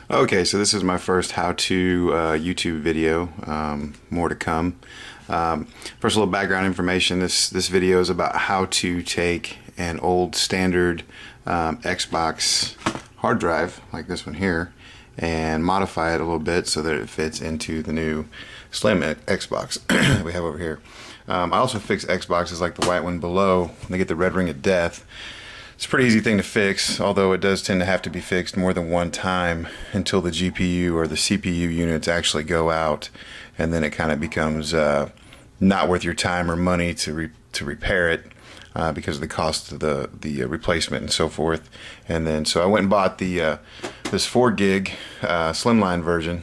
Okay, so this is my first how-to YouTube video. More to come. First, a little background information. This video is about how to take an old standard Xbox hard drive, like this one here, and modify it a little bit so that it fits into the new Slim Xbox that we have over here. I also fix Xboxes like the white one below. They get the red ring of death. It's a pretty easy thing to fix, although it does tend to have to be fixed more than one time until the GPU or the CPU units actually go out, and then it kind of becomes not worth your time or money to repair it because of the cost of the replacement and so forth. And then so I went and bought the this 4 gig slimline version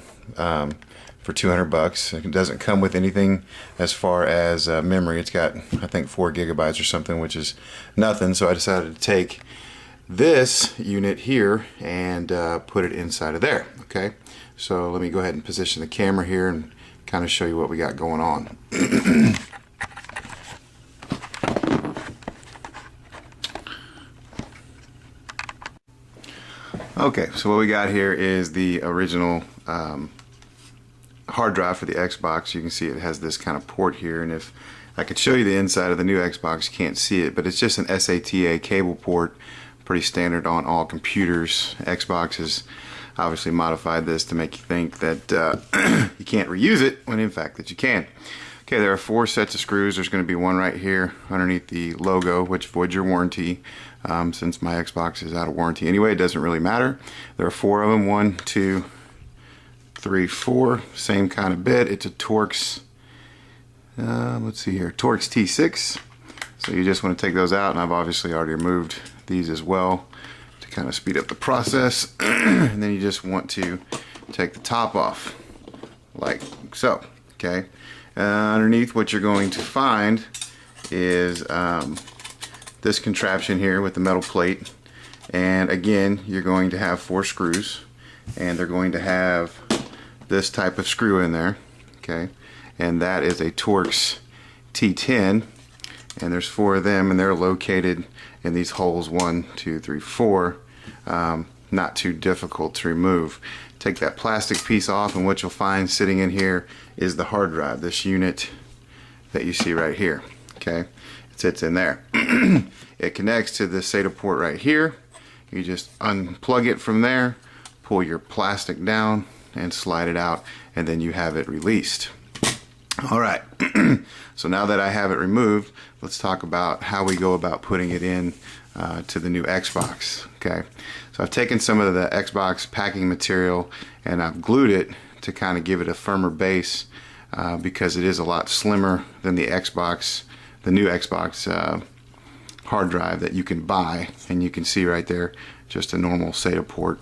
for $200. It doesn't come with anything as far as memory. It's got, I think, 4 gigabytes or something, which is nothing. So I decided to take this unit here and put it inside of there. Okay, so let me go ahead and position the camera here and kind of show you what we got going on. Okay, so what we got here is the original hard drive for the Xbox. You can see it has this kind of port here, and if I could show you the inside of the new Xbox, you can't see it, but it's just an SATA cable port, pretty standard on all computers. Xbox has obviously modified this to make you think that you can't reuse it, when in fact that you can. Okay, there are 4 sets of screws. There's going to be one right here underneath the logo, which voids your warranty. Since my Xbox is out of warranty anyway, it doesn't really matter. There are 4 of them, 1, 2, 3, 4, same kind of bit. It's a Torx, let's see here, Torx T6. So you just want to take those out, and I've obviously already removed these as well to kind of speed up the process. And then you just want to take the top off, like so. Okay, underneath what you're going to find is this contraption here with the metal plate, and again you're going to have 4 screws, and they're going to have this type of screw in there. Okay, and that is a Torx T10, and there's 4 of them, and they're located in these holes 1, 2, 3, 4. Not too difficult to remove. Take that plastic piece off, and what you'll find sitting in here is the hard drive, this unit that you see right here. Okay, it sits in there. It connects to the SATA port right here. You just unplug it from there, pull your plastic down and slide it out, and then you have it released. Alright, so now that I have it removed, let's talk about how we go about putting it in to the new Xbox. Okay, so I've taken some of the Xbox packing material and I've glued it to kind of give it a firmer base because it is a lot slimmer than the Xbox, the new Xbox hard drive that you can buy, and you can see right there just a normal SATA port.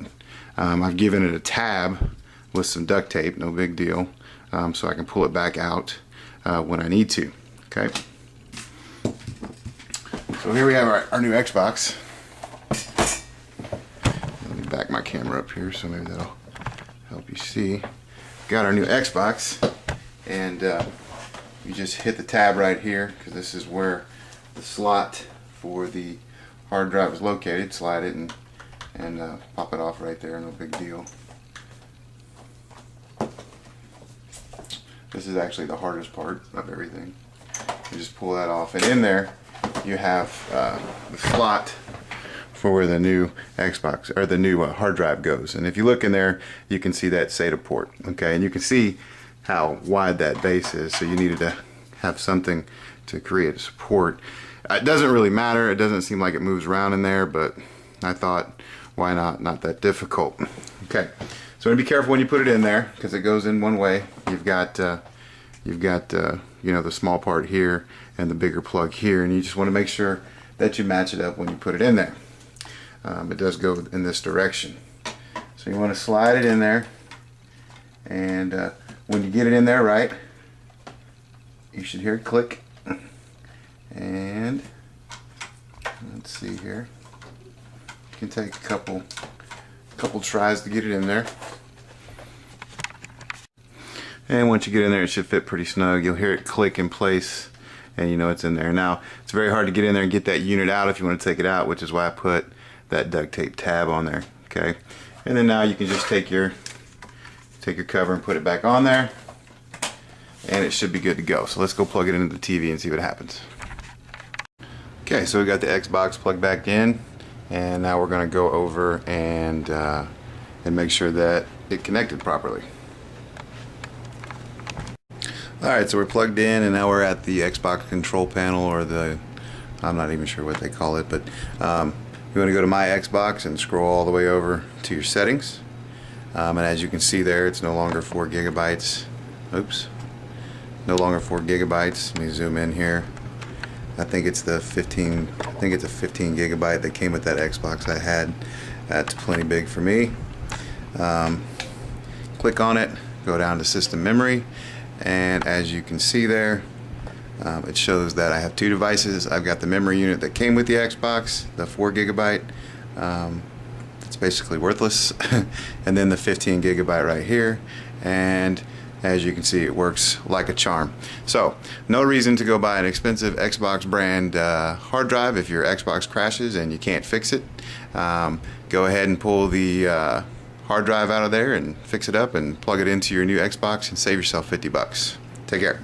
I've given it a tab with some duct tape, no big deal, so I can pull it back out when I need to. Okay, so here we have our new Xbox. Let me back my camera up here so maybe that'll help you see. Got our new Xbox, and you just hit the tab right here because this is where the slot for the hard drive is located. Slide it and pop it off right there, no big deal. This is actually the hardest part of everything. You just pull that off, and in there you have the slot for where the new Xbox or the new hard drive goes. And if you look in there, you can see that SATA port. Okay, and you can see how wide that base is. So you needed to have something to create a support. It doesn't really matter. It doesn't seem like it moves around in there, but I thought, why not? Not that difficult. Okay, so be careful when you put it in there because it goes in one way. You've got you know, the small part here and the bigger plug here, and you just want to make sure that you match it up when you put it in there. It does go in this direction, so you want to slide it in there, and when you get it in there right, you should hear it click. And let's see here, you can take a couple tries to get it in there. And once you get in there, it should fit pretty snug. You'll hear it click in place, and you know it's in there. Now, it's very hard to get in there and get that unit out if you want to take it out, which is why I put that duct tape tab on there. Okay, And then now you can just take your cover and put it back on there, and it should be good to go. So let's go plug it into the TV and see what happens. Okay, so we got the Xbox plugged back in, and now we're going to go over and make sure that it connected properly. Alright, so we're plugged in, and now we're at the Xbox control panel, or the, I'm not even sure what they call it, but you want to go to My Xbox and scroll all the way over to your settings. And as you can see there, it's no longer 4 gigabytes. Oops. No longer 4 gigabytes. Let me zoom in here. I think it's the 15. I think it's a 15 gigabyte that came with that Xbox I had. That's plenty big for me. Click on it. Go down to System Memory, and as you can see there, it shows that I have 2 devices. I've got the memory unit that came with the Xbox, the 4 gigabyte. It's basically worthless. And then the 15 gigabyte right here. And as you can see, it works like a charm. So no reason to go buy an expensive Xbox brand hard drive if your Xbox crashes and you can't fix it. Go ahead and pull the hard drive out of there and fix it up and plug it into your new Xbox and save yourself $50. Take care.